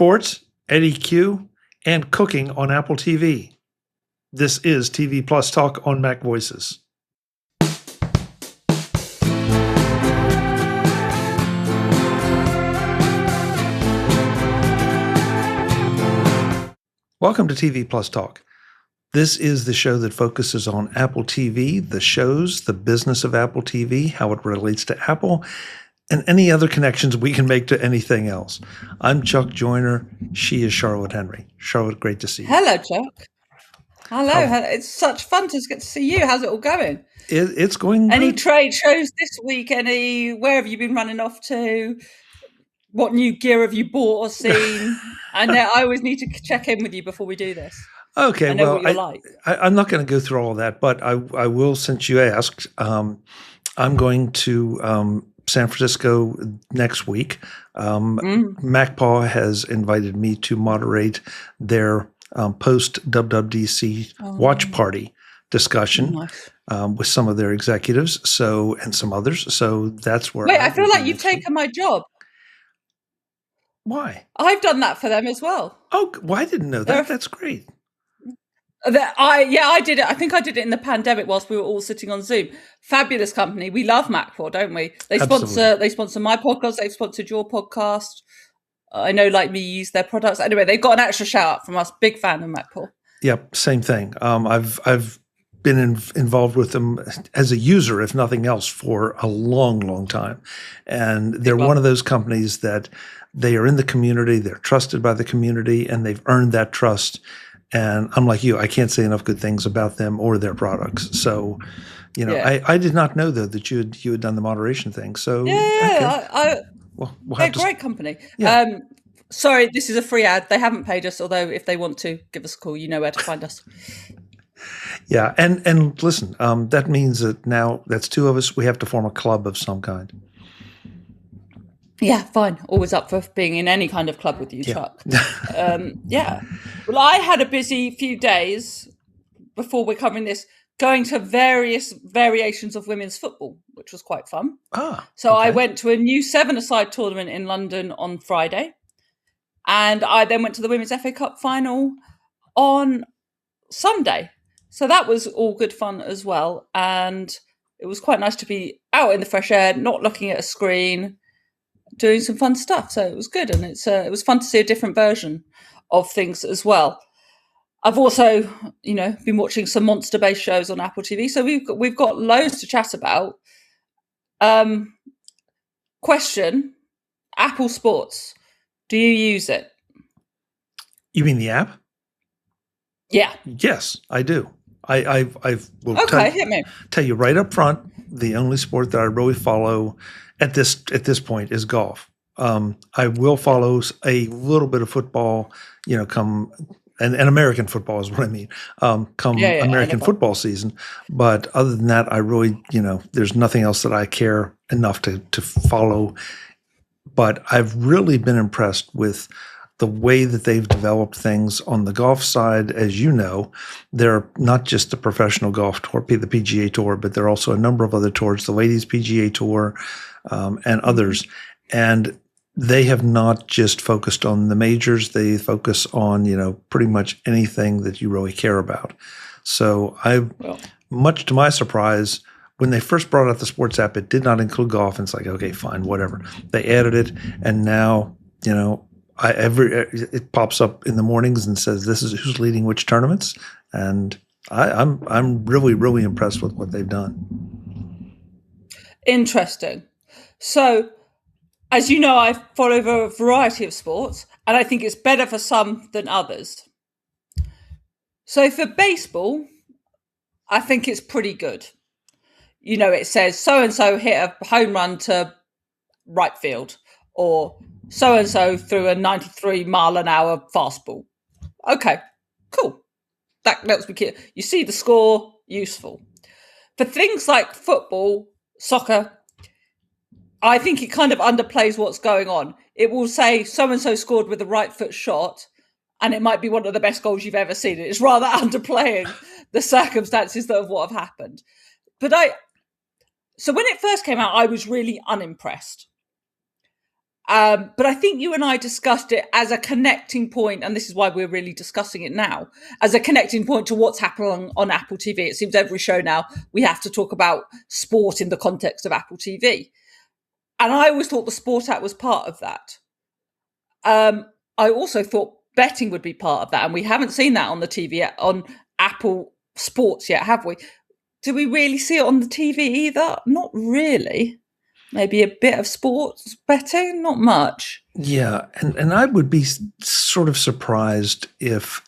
sports, Eddy Cue, and cooking on Apple TV. This is TV Plus Talk on MacVoices. Welcome to TV Plus Talk. This is the show that focuses on Apple TV, the shows, the business of Apple TV, how it relates to Apple, and any other connections we can make to anything else. I'm Chuck Joyner. She is Charlotte Henry. Charlotte, great to see you. Hello, Chuck. Hello. It's such fun to get to see you. How's it all going? It's going good. Any trade shows this week? Where have you been running off to? What new gear have you bought or seen? I always need to check in with you before we do this. Okay, I know what you're like. I'm not going to go through all that, but I will, since you asked. I'm going to San Francisco next week. MacPaw has invited me to moderate their post-WWDC watch party discussion with some of their executives, and some others. So that's where. Wait, I feel like you've taken my job. Why? I've done that for them as well. Oh, well, I didn't know that. That's great. I did it. I think I did it in the pandemic whilst we were all sitting on Zoom. Fabulous company. We love MacPaw, don't we? They sponsor my podcast. They've sponsored your podcast. I know, like me, use their products. Anyway, they got an extra shout out from us. Big fan of MacPaw. Yep, same thing. I've been involved with them as a user, if nothing else, for a long, long time. And they're one of those companies that they are in the community, they're trusted by the community, and they've earned that trust. And I'm like you, I can't say enough good things about them or their products. So, I did not know, though, that you had done the moderation thing. So they're a great company. Yeah. Sorry, this is a free ad. They haven't paid us, although if they want to, give us a call. You know where to find us. Yeah, and listen, that means that now that's two of us. We have to form a club of some kind. Yeah, fine. Always up for being in any kind of club with you, Chuck. Well, I had a busy few days before we're covering this, going to various variations of women's football, which was quite fun. I went to a new 7-a-side tournament in London on Friday, and I then went to the Women's FA Cup final on Sunday. So that was all good fun as well. And it was quite nice to be out in the fresh air, not looking at a screen, doing some fun stuff. So it was good. And it was fun to see a different version of things as well. I've also, been watching some monster-based shows on Apple TV. So we've got loads to chat about. Question, Apple Sports. Do you use it? You mean the app? Yeah. Yes, I do. I will hit me. Tell you right up front, the only sport that I really follow at this point is golf. I will follow a little bit of football, come and American football is what I mean. American football season. But other than that, I really, there's nothing else that I care enough to follow. But I've really been impressed with the way that they've developed things on the golf side. As you know, they're not just the professional golf tour, the PGA Tour, but there are also a number of other tours, the Ladies PGA Tour and others. And they have not just focused on the majors. They focus on, pretty much anything that you really care about. So much to my surprise, when they first brought out the sports app, it did not include golf. And it's like, okay, fine, whatever. They added it. And now, it pops up in the mornings and says, this is who's leading which tournaments. And I'm really, really impressed with what they've done. Interesting. So, as you know, I follow a variety of sports, and I think it's better for some than others. So for baseball, I think it's pretty good. It says so-and-so hit a home run to right field, or so-and-so threw a 93-mile-an-hour fastball. Okay, cool. That lets me clear. You see the score, useful. For things like football, soccer, I think it kind of underplays what's going on. It will say so-and-so scored with the right foot shot, and it might be one of the best goals you've ever seen. It's rather underplaying the circumstances of what have happened. So when it first came out, I was really unimpressed. But I think you and I discussed it as a connecting point, and this is why we're really discussing it now, as a connecting point to what's happening on Apple TV. It seems every show now we have to talk about sport in the context of Apple TV. And I always thought the sport app was part of that. I also thought betting would be part of that, and we haven't seen that on the TV yet, on Apple Sports yet, have we? Do we really see it on the TV either? Not really. Maybe a bit of sports betting, not much. Yeah, and I would be sort of surprised if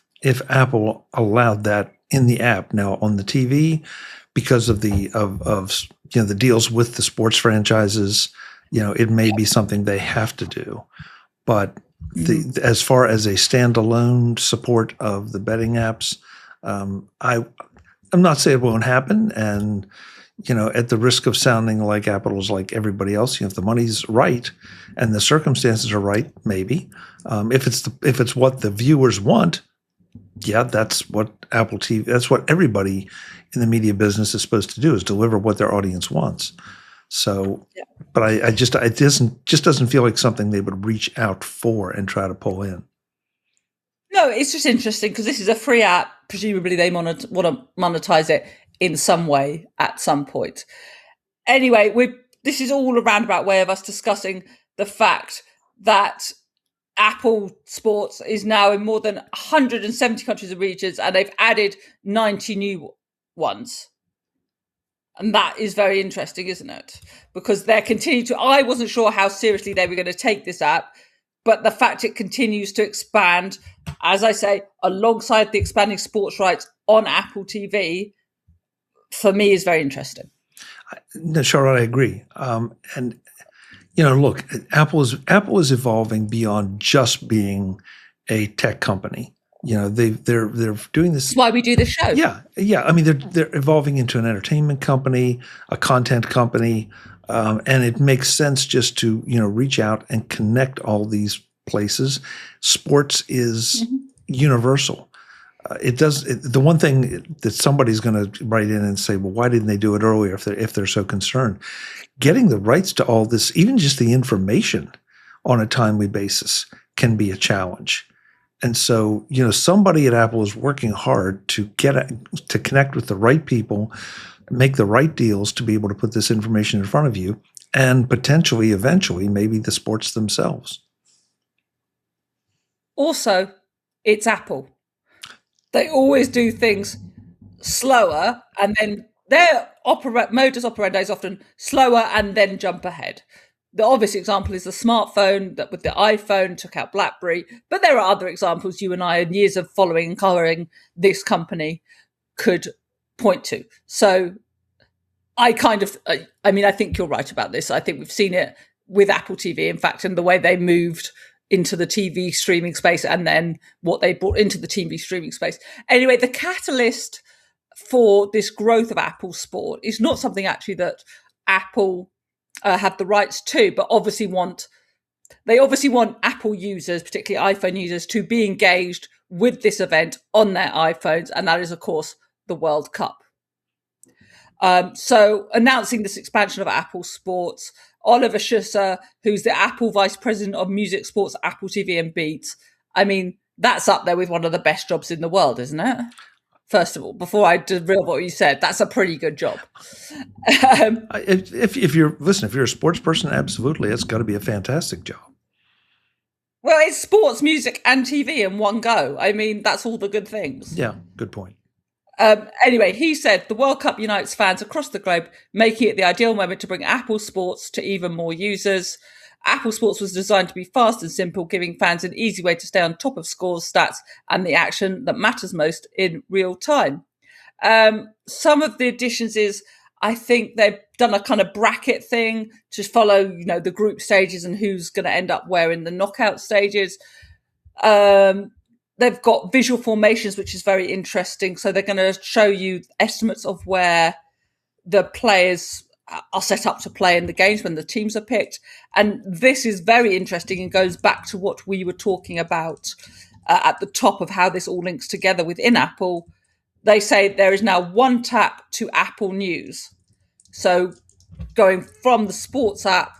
Apple allowed that in the app. Now on the TV, because of the the deals with the sports franchises, it may be something they have to do. But as far as a standalone support of the betting apps, I'm not saying it won't happen, and at the risk of sounding like Apple's like everybody else, if the money's right and the circumstances are right, maybe. If it's what the viewers want, yeah, that's what Apple TV. That's what everybody in the media business is supposed to do, is deliver what their audience wants. So, yeah. But it just doesn't feel like something they would reach out for and try to pull in. No, it's just interesting because this is a free app. Presumably, they want to monetize it in some way at some point. Anyway, this is all a roundabout way of us discussing the fact that Apple Sports is now in more than 170 countries and regions, and they've added 90 new ones. And that is very interesting, isn't it? Because they're continuing to... I wasn't sure how seriously they were going to take this app, but the fact it continues to expand, as I say, alongside the expanding sports rights on Apple TV, for me is very interesting. No, Charlotte, I agree. And look, Apple is evolving beyond just being a tech company. They're doing this. That's why we do the show. Yeah. I mean, they're evolving into an entertainment company, a content company, and it makes sense just to reach out and connect all these places. Sports is universal. The one thing that somebody's going to write in and say, well, why didn't they do it earlier if they're so concerned? Getting the rights to all this, even just the information on a timely basis, can be a challenge. And so, somebody at Apple is working hard to connect with the right people, make the right deals to be able to put this information in front of you, and potentially, eventually, maybe the sports themselves. Also, it's Apple. They always do things slower, and then their modus operandi is often slower and then jump ahead. The obvious example is the smartphone that with the iPhone took out BlackBerry, but there are other examples you and I, in years of following and covering this company, could point to. So I think you're right about this. I think we've seen it with Apple TV, in fact, in the way they moved into the TV streaming space and then what they brought into the TV streaming space. Anyway, the catalyst for this growth of Apple Sport is not something actually that Apple have the rights to, but they obviously want Apple users, particularly iPhone users, to be engaged with this event on their iPhones, and that is, of course, the World Cup. So announcing this expansion of Apple Sports, Oliver Schusser, who's the Apple Vice President of Music, Sports, Apple TV and Beats, I mean, that's up there with one of the best jobs in the world, isn't it? First of all, before I reveal what you said, that's a pretty good job. If you're a sports person, absolutely, it's got to be a fantastic job. Well, it's sports, music, and TV in one go. I mean, that's all the good things. Yeah, good point. Anyway, he said the World Cup unites fans across the globe, making it the ideal moment to bring Apple Sports to even more users. Apple Sports was designed to be fast and simple, giving fans an easy way to stay on top of scores, stats, and the action that matters most in real time. Some of the additions is, I think they've done a kind of bracket thing to follow, the group stages and who's going to end up where in the knockout stages. They've got visual formations, which is very interesting. So they're going to show you estimates of where the players are set up to play in the games when the teams are picked. And this is very interesting and goes back to what we were talking about at the top of how this all links together within Apple. They say there is now one tap to Apple News. So going from the sports app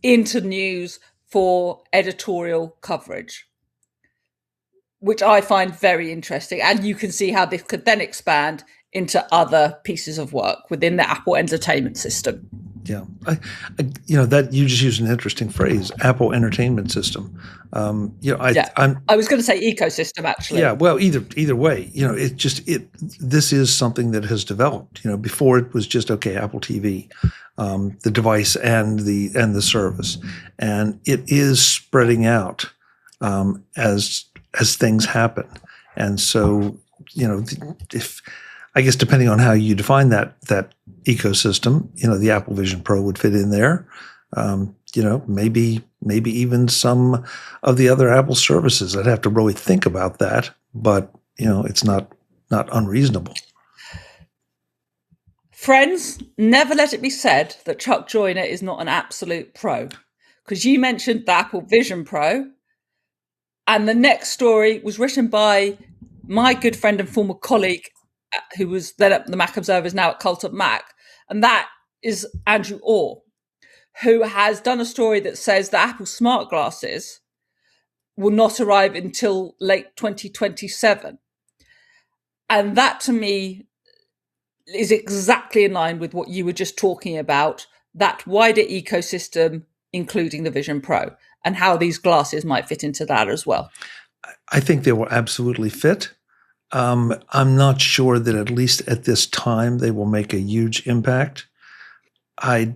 into news for editorial coverage, which I find very interesting. And you can see how this could then expand into other pieces of work within the Apple entertainment system. Yeah, that you just used an interesting phrase, Apple Entertainment System. I was going to say ecosystem, actually. Yeah, well, either way, this is something that has developed. Before it was just Apple TV, the device and the service, and it is spreading out as things happen. And so, if I guess depending on how you define that ecosystem, the Apple Vision Pro would fit in there. Maybe even some of the other Apple services. I'd have to really think about that, but it's not unreasonable. Friends, never let it be said that Chuck Joyner is not an absolute pro, because you mentioned the Apple Vision Pro, and the next story was written by my good friend and former colleague, who was then at the Mac Observer, is now at Cult of Mac, and that is Andrew Orr, who has done a story that says that Apple smart glasses will not arrive until late 2027. And that, to me, is exactly in line with what you were just talking about, that wider ecosystem, including the Vision Pro, and how these glasses might fit into that as well. I think they will absolutely fit. I'm not sure that at least at this time they will make a huge impact. I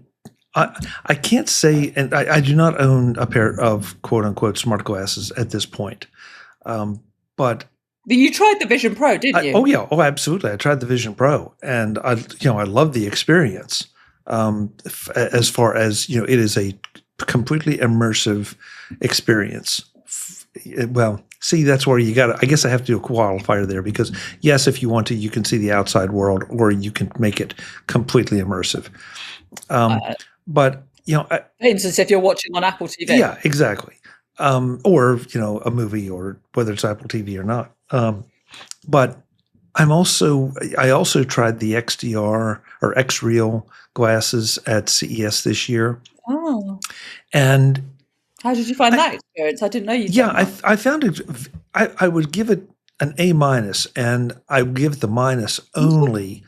can't say, and I do not own a pair of quote unquote smart glasses at this point. But you tried the Vision Pro, didn't you? Oh, absolutely. I tried the Vision Pro, and I love the experience. As far as it is a completely immersive experience. Well, see, that's where I guess I have to do a qualifier there, because yes, if you want to, you can see the outside world, or you can make it completely immersive. But for instance, if you're watching on Apple TV, yeah, exactly, or a movie, or whether it's Apple TV or not. But I also tried the XDR or XReal glasses at CES this year. Oh, and how did you find that experience? I didn't know you. Yeah, I found it. I would give it an A-, and I would give the minus only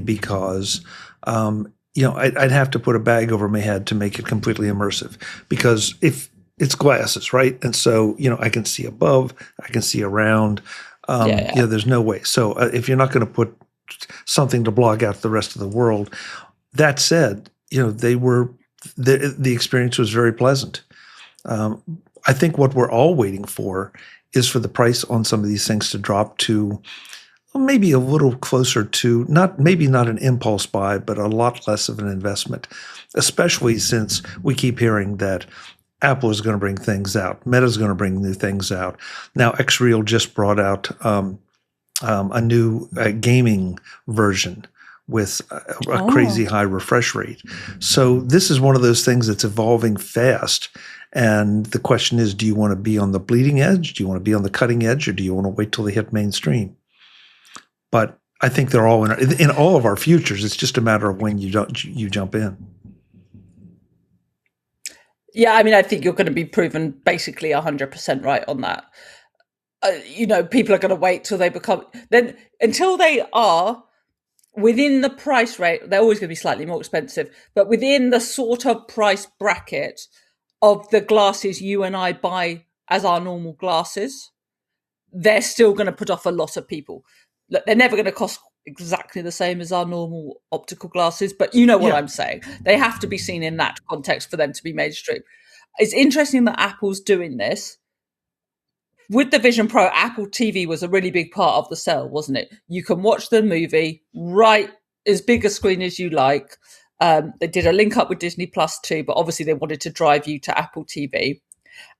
because I'd have to put a bag over my head to make it completely immersive, because if it's glasses, right, and so I can see above, I can see around. There's no way. So if you're not going to put something to block out the rest of the world, that said, the experience was very pleasant. I think what we're all waiting for is for the price on some of these things to drop to maybe a little closer to maybe not an impulse buy, but a lot less of an investment, especially since we keep hearing that Apple is going to bring things out. Meta is going to bring new things out. Now, XReal just brought out a new gaming version with a crazy high refresh rate. So this is one of those things that's evolving fast. And the question is, do you want to be on the bleeding edge? Do you want to be on the cutting edge? Or do you want to wait till they hit mainstream? But I think they're all in all of our futures. It's just a matter of when you jump in. Yeah, I mean, I think you're going to be proven basically 100% right on that. People are going to wait till they until they are within the price rate. They're always going to be slightly more expensive, but within the sort of price bracket of the glasses you and I buy as our normal glasses, they're still going to put off a lot of people. Look, they're never going to cost exactly the same as our normal optical glasses, but you know what I'm saying. They have to be seen in that context for them to be mainstream. It's interesting that Apple's doing this. With the Vision Pro, Apple TV was a really big part of the sell, wasn't it? You can watch the movie right as big a screen as you like. They did a link up with Disney Plus too, but obviously they wanted to drive you to Apple TV.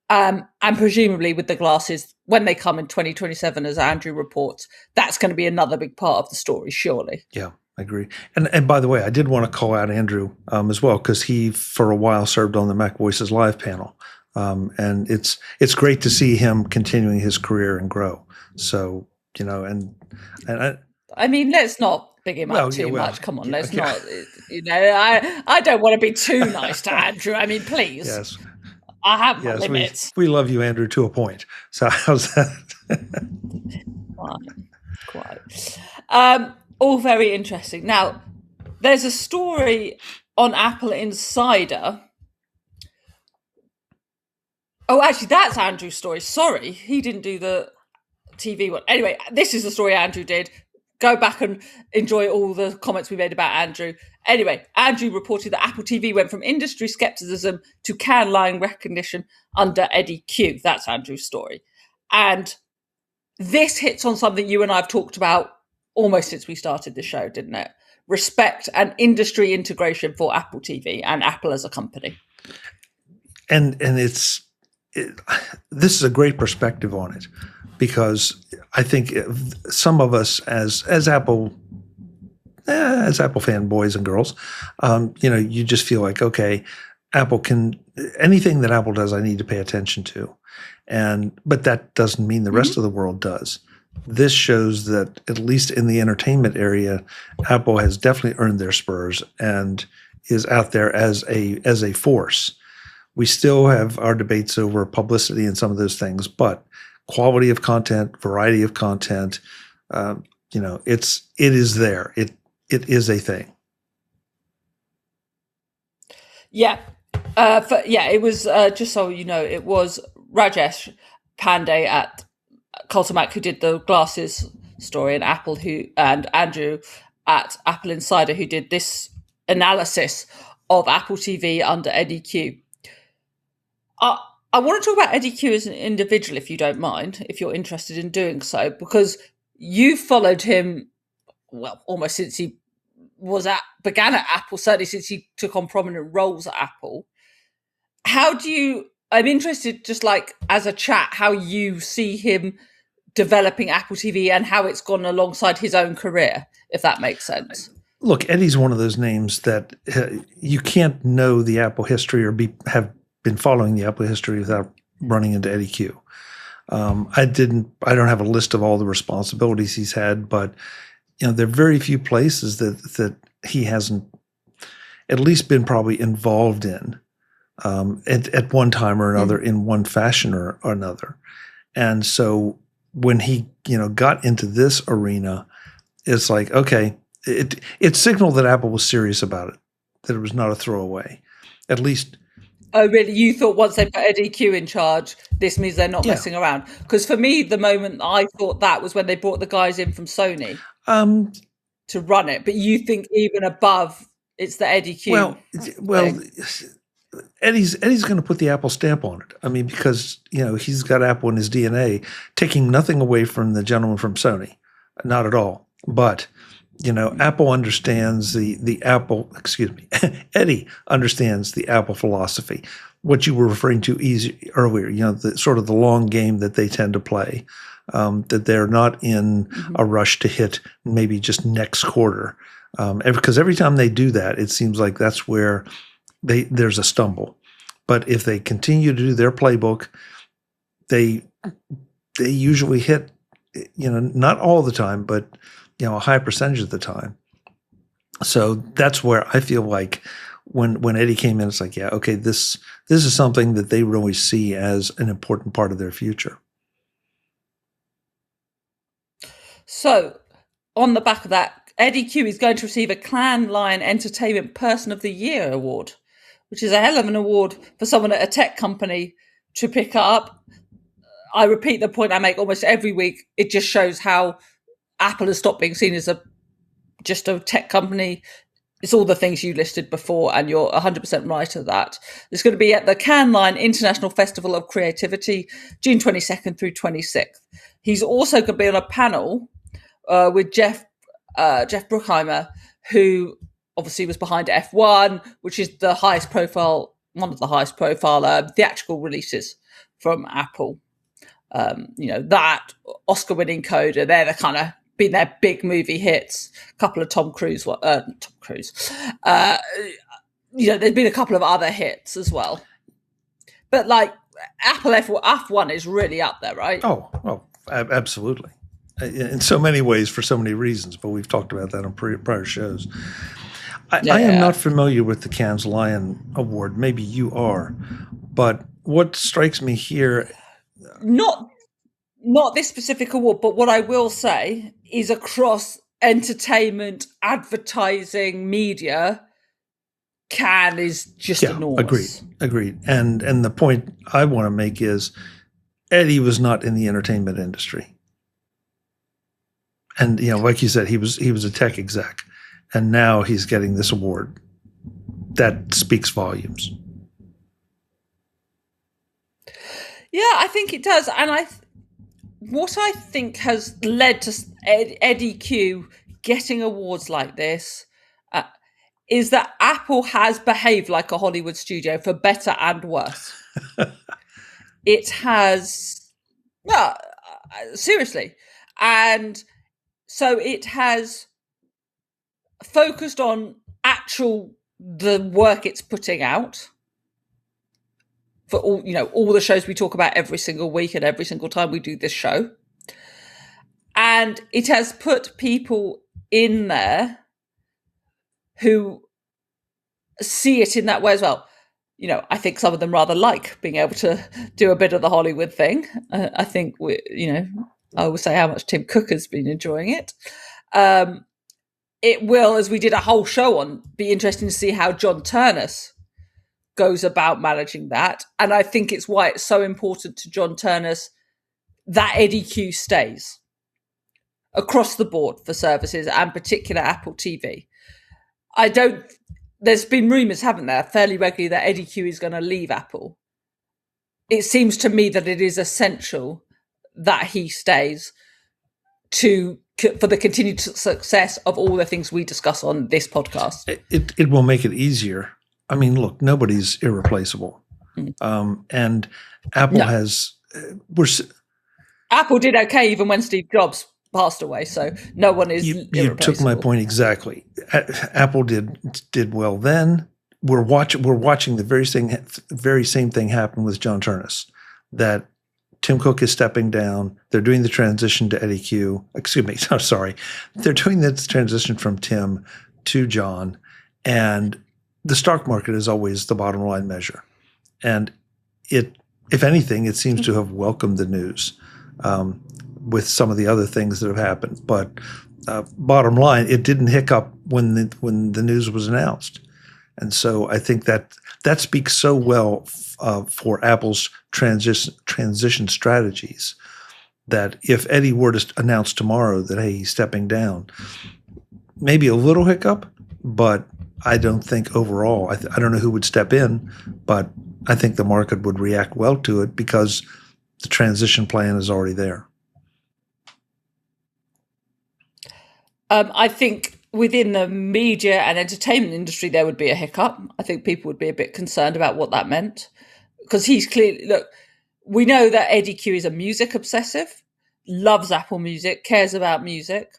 And presumably with the glasses, when they come in 2027, as Andrew reports, that's going to be another big part of the story, surely. Yeah, I agree. And by the way, I did want to call out Andrew as well, because he, for a while, served on the MacVoices live panel. And it's great to see him continuing his career and grow. So, I mean, let's not big him up too much. Come on, let's not. I don't want to be too nice to Andrew. I mean, please. Yes. I have my Yes, limits. we love you, Andrew, to a point. So how's that? Quite. All very interesting. Now, there's a story on Apple Insider. Oh, actually, that's Andrew's story. Sorry, he didn't do the TV one. Anyway, this is the story Andrew did. Go back and enjoy all the comments we made about Andrew. Anyway, Andrew reported that Apple TV went from industry skepticism to can line recognition under Eddy Cue. That's Andrew's story. And this hits on something you and I have talked about almost since we started the show, didn't it? Respect and industry integration for Apple TV and Apple as a company. And this is a great perspective on it, because I think some of us as Apple fanboys and girls, you just feel like, okay, anything that Apple does, I need to pay attention to. But that doesn't mean the rest of the world does. This shows that, at least in the entertainment area, Apple has definitely earned their spurs and is out there as a force. We still have our debates over publicity and some of those things, but quality of content, variety of content, it is there. It is a thing. Yeah. It was, just so you know, it was Rajesh Pandey at Culture Mac who did the glasses story, and Andrew at Apple Insider who did this analysis of Apple TV under Eddy Cue. I want to talk about Eddy Cue as an individual, if you don't mind, if you're interested in doing so, because you followed him, well, almost since he began at Apple, certainly since he took on prominent roles at Apple. I'm interested, just like as a chat, how you see him developing Apple TV and how it's gone alongside his own career, if that makes sense. Look, Eddie's one of those names that you can't know the Apple history or have been following the Apple history without running into Eddy Cue. I don't have a list of all the responsibilities he's had, but there are very few places that he hasn't at least been probably involved in at one time or another, in one fashion or another. And so when he got into this arena, it's like, okay, it signaled that Apple was serious about it, that it was not a throwaway, at least. Oh, really? You thought once they put Eddy Cue in charge, this means they're not messing around? Because for me, the moment I thought that was when they brought the guys in from Sony to run it. But you think even above, it's the Eddy Cue? Well, Eddie's going to put the Apple stamp on it. I mean, because he's got Apple in his DNA, taking nothing away from the gentleman from Sony, not at all. But Apple understands the Apple, Eddy understands the Apple philosophy, what you were referring to earlier, the sort of the long game that they tend to play, that they're not in a rush to hit maybe just next quarter. Because every time they do that, it seems like that's where there's a stumble. But if they continue to do their playbook, they usually hit, not all the time, but a high percentage of the time. So that's where I feel like when Eddy came in, it's like, yeah, okay, this is something that they really see as an important part of their future. So on the back of that, Eddy Cue is going to receive a Cannes Lion Entertainment Person of the Year award, which is a hell of an award for someone at a tech company to pick up. I repeat the point I make almost every week. It just shows how Apple has stopped being seen as just a tech company. It's all the things you listed before, and you're 100% right at that. It's going to be at the Cannes Lion International Festival of Creativity, June 22nd through 26th. He's also going to be on a panel with Jeff Bruckheimer, who obviously was behind F1, which is one of the highest profile theatrical releases from Apple. That Oscar-winning Coda, they're the kind of been their big movie hits. A couple of Tom Cruise. There's been a couple of other hits as well. But like Apple F1 is really up there, right? Oh, well, absolutely. In so many ways, for so many reasons, but we've talked about that on prior shows. I am not familiar with the Cannes Lion Award. Maybe you are, but what strikes me here, Not this specific award, but what I will say is across entertainment, advertising, media, Cannes is just enormous. Agreed. And the point I want to make is Eddy was not in the entertainment industry. And like you said, he was a tech exec, and now he's getting this award. That speaks volumes. Yeah, I think it does. And what I think has led to Eddy Cue getting awards like this is that Apple has behaved like a Hollywood studio for better and worse. It has, no, seriously. And so it has focused on the work it's putting out for all the shows we talk about every single week and every single time we do this show. And it has put people in there who see it in that way as well. I think some of them rather like being able to do a bit of the Hollywood thing. I think I will say how much Tim Cook has been enjoying it. It will, as we did a whole show on, be interesting to see how John Turnus goes about managing that. And I think it's why it's so important to John Turnus that Eddy Cue stays across the board for services, and particular Apple TV. There's been rumours, haven't there, fairly regularly, that Eddy Cue is going to leave Apple. It seems to me that it is essential that he stays for the continued success of all the things we discuss on this podcast. It will make it easier. I mean, look, nobody's irreplaceable. And Apple has... Apple did okay even when Steve Jobs passed away, so no one is irreplaceable. You took my point exactly. Apple did well then. We're watching the very same thing happen with John Turnus, that Tim Cook is stepping down. They're doing the transition to Eddy Cue. Excuse me, sorry. They're doing this transition from Tim to John, and the stock market is always the bottom line measure. And if anything, it seems to have welcomed the news with some of the other things that have happened. But bottom line, it didn't hiccup when the news was announced. And so I think that speaks so well for Apple's transition strategies, that if Eddy were to announce tomorrow that, hey, he's stepping down, maybe a little hiccup, but I don't think overall, I don't know who would step in, but I think the market would react well to it because the transition plan is already there. I think within the media and entertainment industry, there would be a hiccup. I think people would be a bit concerned about what that meant, because he's clearly, look, we know that Eddy Cue is a music obsessive, loves Apple Music, cares about music.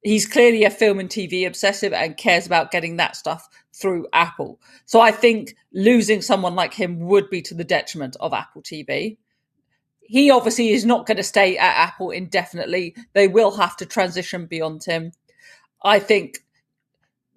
He's clearly a film and TV obsessive and cares about getting that stuff through Apple. So I think losing someone like him would be to the detriment of Apple TV. He obviously is not going to stay at Apple indefinitely. They will have to transition beyond him. I think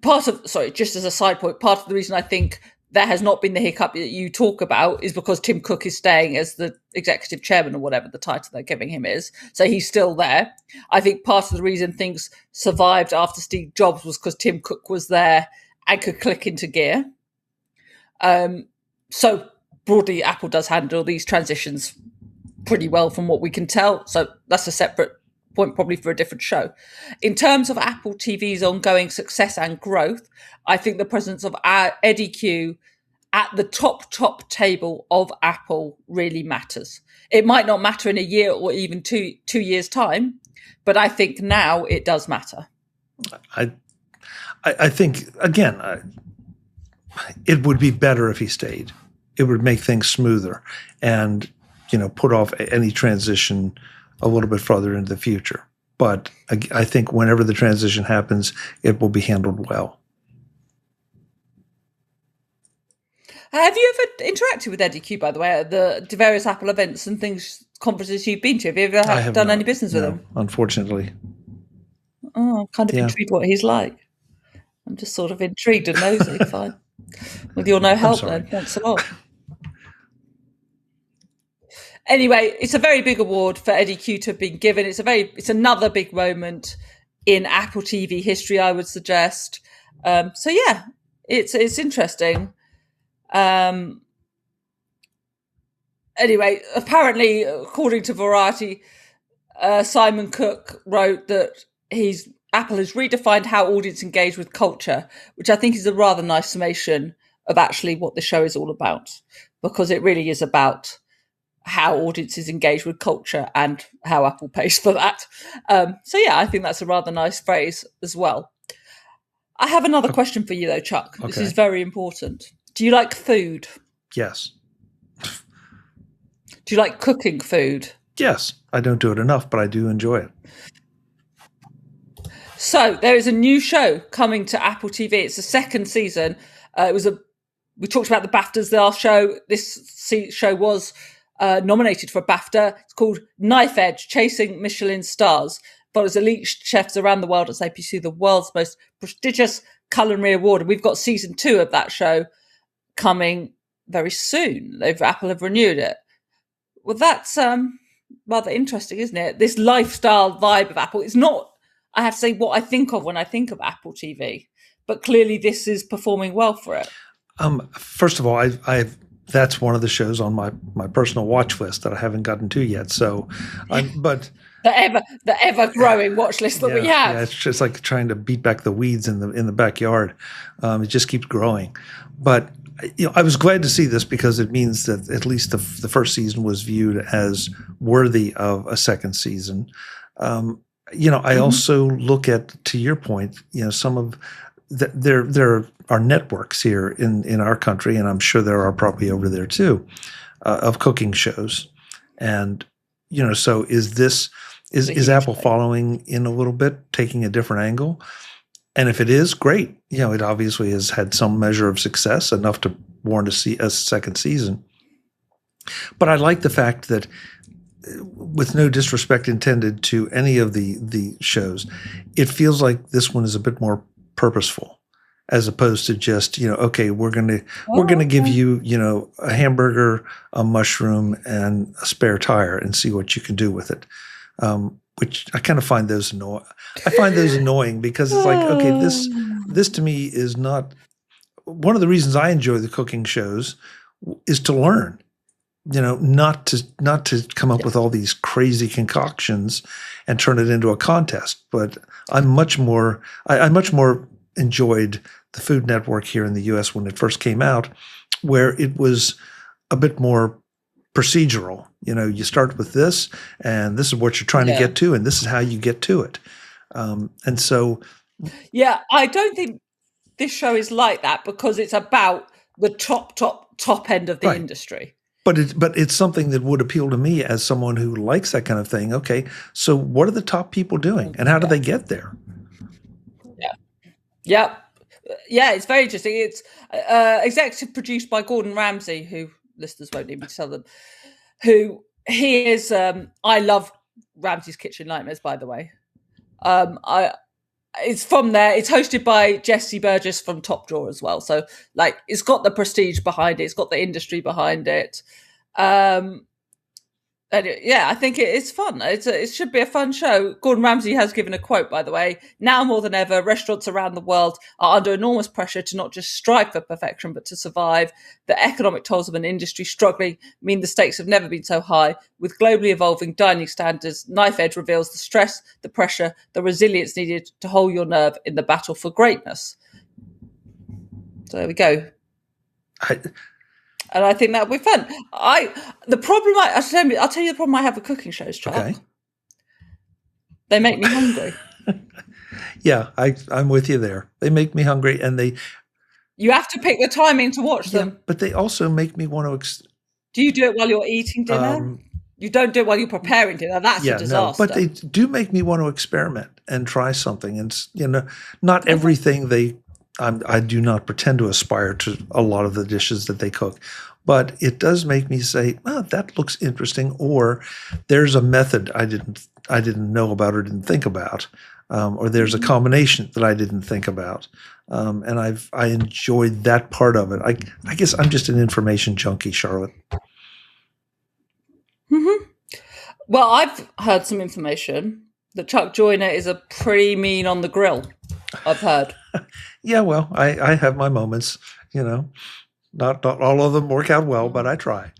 just as a side point, part of the reason I think there has not been the hiccup that you talk about is because Tim Cook is staying as the executive chairman, or whatever the title they're giving him is. So he's still there. I think part of the reason things survived after Steve Jobs was because Tim Cook was there and could click into gear. So broadly, Apple does handle these transitions pretty well from what we can tell. So that's a separate point, probably for a different show. In terms of Apple TV's ongoing success and growth, I think the presence of Eddy Cue at the top table of Apple really matters. It might not matter in a year or even two years' time, but I think now it does matter. I think, again, it would be better if he stayed. It would make things smoother and, put off any transition a little bit further into the future. But I think whenever the transition happens, it will be handled well. Have you ever interacted with Eddy Cue, by the way, at the various Apple events and conferences you've been to? Have you ever done any business with him? Unfortunately. Oh, I'm kind of intrigued what he's like. I'm just sort of intrigued and nosy. Fine. With your no help then. Thanks a lot. Anyway, it's a very big award for Eddy Cue to have been given. It's another big moment in Apple TV history, I would suggest. So yeah, it's interesting. Anyway, apparently, according to Variety, Simon Cook wrote that Apple has redefined how audience engage with culture, which I think is a rather nice summation of actually what the show is all about, because it really is about how audiences engage with culture and how Apple pays for that. So yeah, I think that's a rather nice phrase as well. I have another question for you though, Chuck. Okay. This is very important. Do you like food? Yes. Do you like cooking food? Yes. I don't do it enough, but I do enjoy it. So there is a new show coming to Apple TV. It's the second season. We talked about the BAFTAs last show. This show was nominated for a BAFTA. It's called Knife Edge: Chasing Michelin Stars. Follows elite chefs around the world as they pursue the world's most prestigious culinary award. And we've got season 2 of that show coming very soon. Apple have renewed it. Well, that's rather interesting, isn't it? This lifestyle vibe of Apple. It's not, I have to say, what I think of when I think of Apple TV. But clearly this is performing well for it. First of all, that's one of the shows on my personal watch list that I haven't gotten to yet. So, but the ever growing watch list that we have. Yeah, it's just like trying to beat back the weeds in the backyard. It just keeps growing. But I was glad to see this because it means that at least the first season was viewed as worthy of a second season. I also look at, to your point, some of there are networks here in our country, and I'm sure there are probably over there too, of cooking shows. And so is Apple following in a little bit, taking a different angle? And if it is, great. It obviously has had some measure of success, enough to warrant a second season. But I like the fact that, with no disrespect intended to any of the shows, it feels like this one is a bit more purposeful, as opposed to just, okay, we're gonna give you, a hamburger, a mushroom, and a spare tire, and see what you can do with it. Which I kind of find those annoying. I find those annoying because it's like, okay, this to me is not one of the reasons I enjoy the cooking shows is to learn. Not to come up with all these crazy concoctions and turn it into a contest. But I much more enjoyed the Food Network here in the U.S. when it first came out, where it was a bit more procedural. You start with this, and this is what you're trying to get to, and this is how you get to it. And so, I don't think this show is like that because it's about the top end of the industry. But it's something that would appeal to me as someone who likes that kind of thing. Okay, so what are the top people doing, and how do they get there? Yeah, it's very interesting. It's executive produced by Gordon Ramsay, who listeners won't need me to tell them. Who he is? I love Ramsay's Kitchen Nightmares, by the way. It's from there. It's hosted by Jesse Burgess from Top Drawer as well. So, it's got the prestige behind it. It's got the industry behind it. I think it's fun. It should be a fun show. Gordon Ramsay has given a quote, by the way. Now more than ever, restaurants around the world are under enormous pressure to not just strive for perfection, but to survive. The economic tolls of an industry struggling mean the stakes have never been so high. With globally evolving dining standards, Knife Edge reveals the stress, the pressure, the resilience needed to hold your nerve in the battle for greatness. So there we go. And I think that'll be fun. I'll tell you the problem I have with cooking shows, Chuck. Okay. They make me hungry. Yeah, I'm with you there. They make me hungry, and you have to pick the timing to watch them. But they also make me want to. Do you do it while you're eating dinner? You don't do it while you're preparing dinner. That's a disaster. No, but they do make me want to experiment and try something. And not everything I do not pretend to aspire to a lot of the dishes that they cook, but it does make me say, "Oh, that looks interesting," or "There's a method I didn't know about or didn't think about," or "There's a combination that I didn't think about," and I enjoyed that part of it. I guess I'm just an information junkie, Charlotte. Well, I've heard some information that Chuck Joyner is a pretty mean on the grill. I've heard. Yeah, well, I have my moments, you know. Not all of them work out well, but I try.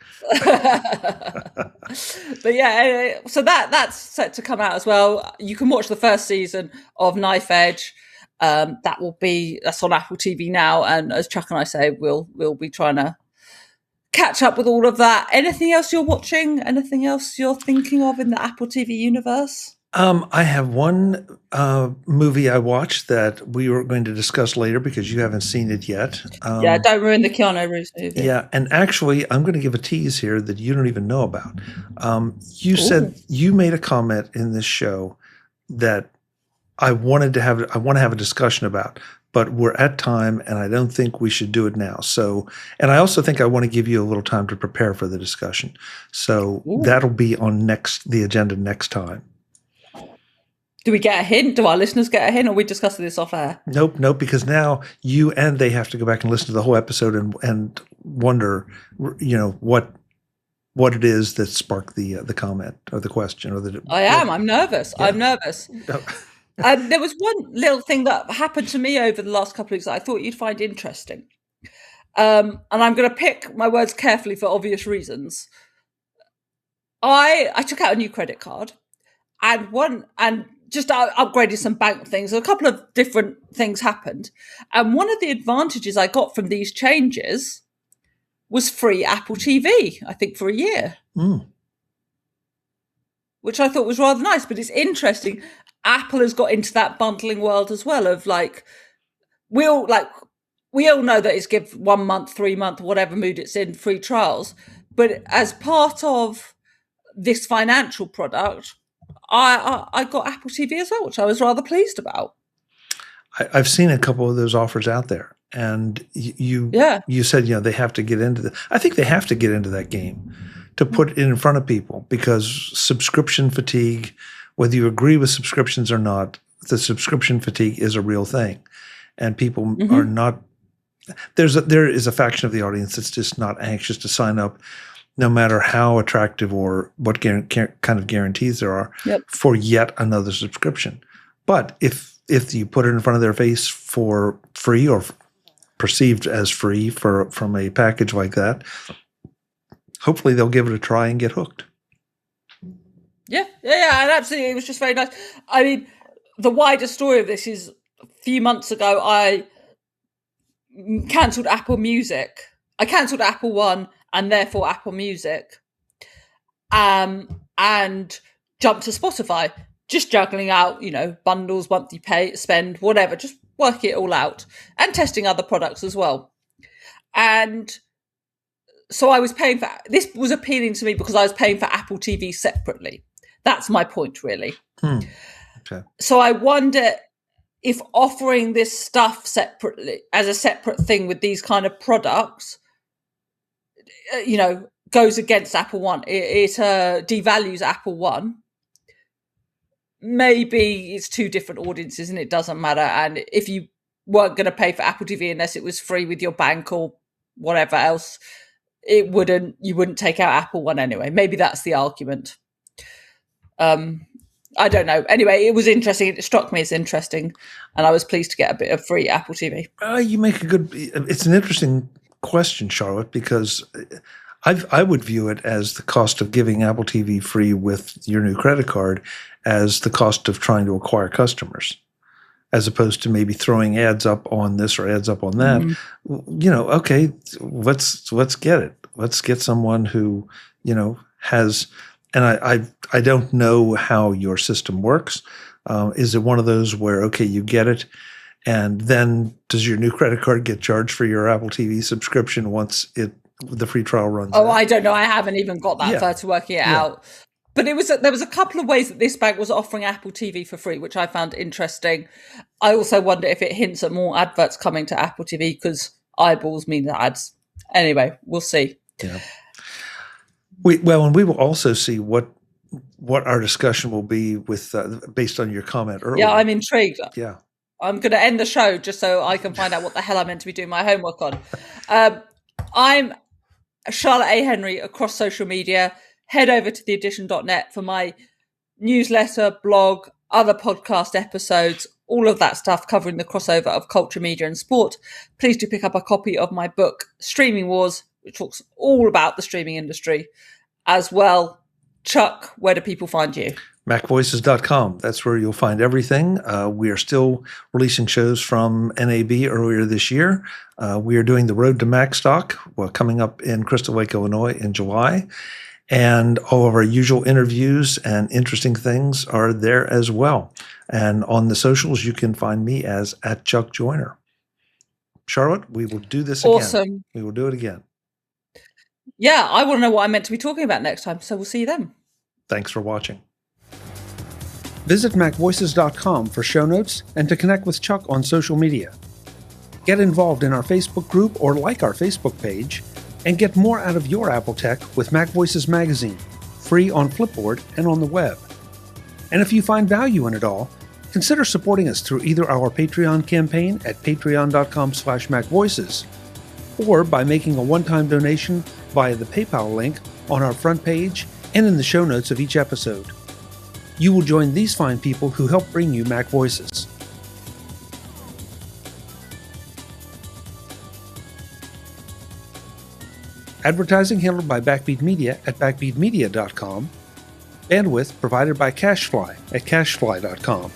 But yeah, so that's set to come out as well. You can watch the first season of Knife Edge. That's on Apple TV now, and as Chuck and I say, we'll be trying to catch up with all of that. Anything else you're watching? Anything else you're thinking of in the Apple TV universe? I have one movie I watched that we were going to discuss later because you haven't seen it yet. Yeah, don't ruin the Keanu Reeves movie. Yeah, and actually, I'm going to give a tease here that you don't even know about. You said you made a comment in this show that I want to have a discussion about, but we're at time, and I don't think we should do it now. So, and I also think I want to give you a little time to prepare for the discussion. So that'll be on the agenda next time. Do we get a hint? Do our listeners get a hint, or are we discussing this off air? Nope, because now you and they have to go back and listen to the whole episode and wonder, what it is that sparked the comment or the question or the. I'm nervous. Yeah. I'm nervous. There was one little thing that happened to me over the last couple of weeks that I thought you'd find interesting, and I'm going to pick my words carefully for obvious reasons. I took out a new credit card, and just upgraded some bank things. A couple of different things happened. And one of the advantages I got from these changes was free Apple TV, I think, for a year. Which I thought was rather nice. But it's interesting. Apple has got into that bundling world as well of we all know that it's give 1 month, 3 month, whatever mood it's in, free trials. But as part of this financial product, I got Apple TV as well, which I was rather pleased about. I've seen a couple of those offers out there, and you said they have to get into I think they have to get into that game to put it in front of people, because subscription fatigue, whether you agree with subscriptions or not, the subscription fatigue is a real thing, and people are not. There is a faction of the audience that's just not anxious to sign up, no matter how attractive or what kind of guarantees there are for yet another subscription. But if you put it in front of their face for free or perceived as free from a package like that, hopefully they'll give it a try and get hooked. Yeah, and absolutely. It was just very nice. I mean, the wider story of this is a few months ago, I cancelled Apple Music. I cancelled Apple One and therefore Apple Music, and jumped to Spotify, just juggling out, bundles, monthly pay, spend, whatever, just working it all out and testing other products as well. And so I was paying for, this was appealing to me because I was paying for Apple TV separately. That's my point, really. Okay. So I wonder if offering this stuff separately as a separate thing with these kind of products, goes against Apple One. It devalues Apple One. Maybe it's two different audiences and it doesn't matter. And if you weren't going to pay for Apple TV unless it was free with your bank or whatever else, you wouldn't take out Apple One anyway. Maybe that's the argument. I don't know. Anyway, it was interesting. It struck me as interesting, and I was pleased to get a bit of free Apple TV. You make it's an interesting question, Charlotte, because I would view it as the cost of giving Apple TV free with your new credit card as the cost of trying to acquire customers, as opposed to maybe throwing ads up on this or ads up on that. Okay, let's get it. Let's get someone who, has, and I don't know how your system works. Is it one of those where, okay, you get it, and then does your new credit card get charged for your Apple TV subscription once the free trial runs out? I don't know. I haven't even got that far to working it out. But there was a couple of ways that this bank was offering Apple TV for free, which I found interesting. I also wonder if it hints at more adverts coming to Apple TV because eyeballs mean ads. Anyway, we'll see. Yeah. We will also see what our discussion will be with based on your comment earlier. Yeah, I'm intrigued. Yeah. I'm going to end the show just so I can find out what the hell I'm meant to be doing my homework on. I'm Charlotte A. Henry across social media. head over to theedition.net for my newsletter, blog, other podcast episodes, all of that stuff covering the crossover of culture, media and sport. Please do pick up a copy of my book, Streaming Wars, which talks all about the streaming industry as well. Chuck, where do people find you? MacVoices.com. That's where you'll find everything. We are still releasing shows from NAB earlier this year. We are doing the Road to MacStock, coming up in Crystal Lake, Illinois in July. And all of our usual interviews and interesting things are there as well. And on the socials, you can find me as @ChuckJoyner. Charlotte, we will do this again. Awesome. We will do it again. Yeah, I want to know what I'm meant to be talking about next time, so we'll see you then. Thanks for watching. Visit MacVoices.com for show notes and to connect with Chuck on social media. Get involved in our Facebook group or like our Facebook page, and get more out of your Apple tech with MacVoices Magazine, free on Flipboard and on the web. And if you find value in it all, consider supporting us through either our Patreon campaign at patreon.com/MacVoices, or by making a one-time donation via the PayPal link on our front page and in the show notes of each episode. You will join these fine people who help bring you MacVoices. Advertising handled by Backbeat Media at backbeatmedia.com. Bandwidth provided by CashFly at cashfly.com.